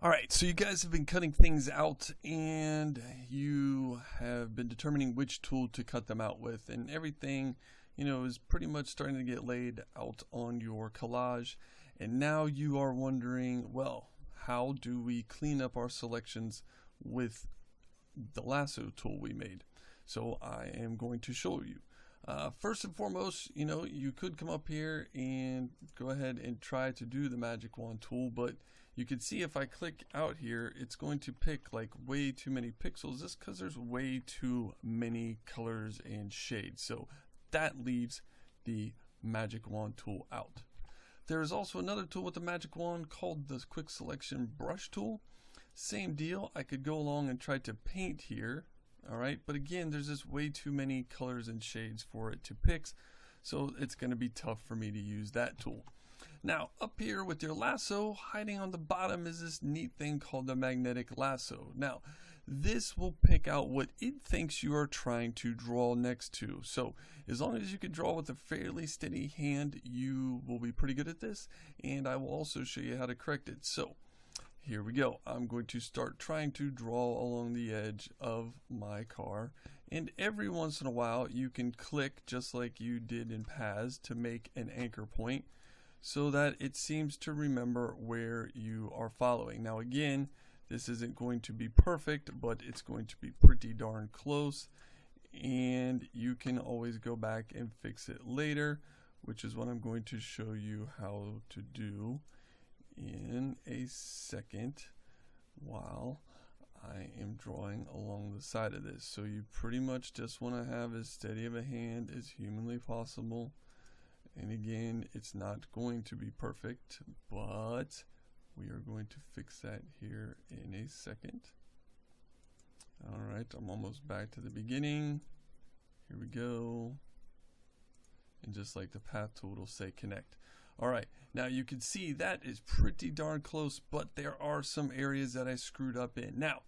All right, so you guys have been cutting things out and you have been determining which tool to cut them out with, and everything, is pretty much starting to get laid out on your collage. And now you are wondering, well, how do we clean up our selections with the lasso tool we made? So I am going to show you. First and foremost, you could come up here and go ahead and try to do the magic wand tool, but you can see if I click out here, it's going to pick like way too many pixels just because there's way too many colors and shades. So that leaves the magic wand tool out. There is also another tool with the magic wand called the quick selection brush tool. Same deal, I could go along and try to paint here. Alright, but again, there's just way too many colors and shades for it to pick, so it's going to be tough for me to use that tool. Now, up here with your lasso, hiding on the bottom is this neat thing called the magnetic lasso. Now, this will pick out what it thinks you are trying to draw next to. So, as long as you can draw with a fairly steady hand, you will be pretty good at this, and I will also show you how to correct it. So, here we go. I'm going to start trying to draw along the edge of my car, and every once in a while you can click just like you did in Paz to make an anchor point so that it seems to remember where you are following. Now again, this isn't going to be perfect, but it's going to be pretty darn close, and you can always go back and fix it later, which is what I'm going to show you how to do in a second while I am drawing along the side of this. So you pretty much just want to have as steady of a hand as humanly possible, and again, it's not going to be perfect, but we are going to fix that here in a second. Alright, I'm almost back to the beginning. Here we go, and just like the path tool, it'll say connect. Alright, now you can see that is pretty darn close, but there are some areas that I screwed up in. Now,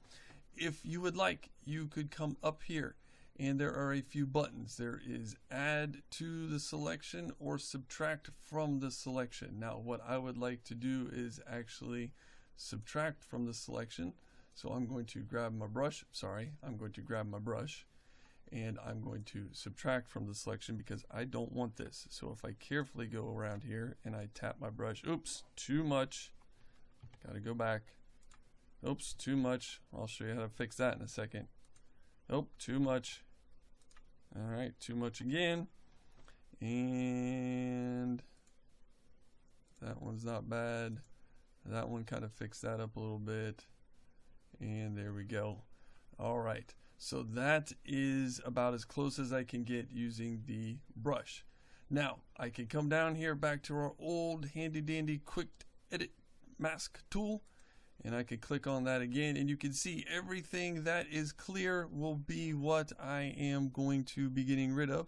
if you would like, you could come up here, and there are a few buttons. There is add to the selection or subtract from the selection. Now, what I would like to do is actually subtract from the selection. So I'm going to grab my brush, and I'm going to subtract from the selection because I don't want this. So if I carefully go around here and I tap my brush, oops, too much, gotta go back, oops, too much, I'll show you how to fix that in a second. Oh, too much. Alright, too much again, and that one's not bad. That one kind of fixed that up a little bit, and there we go. Alright, so that is about as close as I can get using the brush. Now, I can come down here back to our old handy dandy quick edit mask tool, and I can click on that again, and you can see everything that is clear will be what I am going to be getting rid of.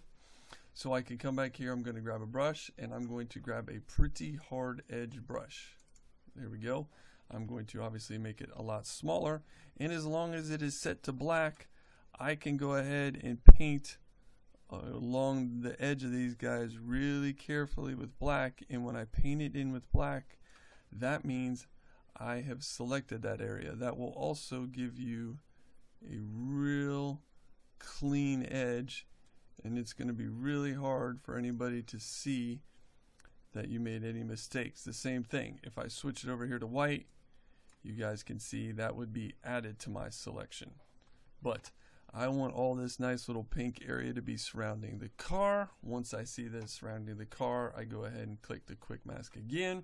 So I can come back here, I'm going to grab a brush, and I'm going to grab a pretty hard edge brush. There we go. I'm going to obviously make it a lot smaller, and as long as it is set to black, I can go ahead and paint along the edge of these guys really carefully with black, and when I paint it in with black, that means I have selected that area. That will also give you a real clean edge, and it's going to be really hard for anybody to see that you made any mistakes. The same thing, if I switch it over here to white, you guys can see that would be added to my selection. But I want all this nice little pink area to be surrounding the car. Once I see this surrounding the car, I go ahead and click the quick mask again.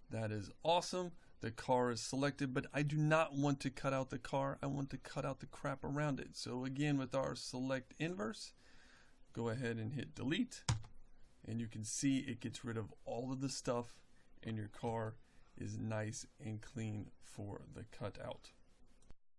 That is awesome. The car is selected, but I do not want to cut out the car. I want to cut out the crap around it. So again, with our select inverse, go ahead and hit delete, and you can see it gets rid of all of the stuff, and your car is nice and clean for the cutout.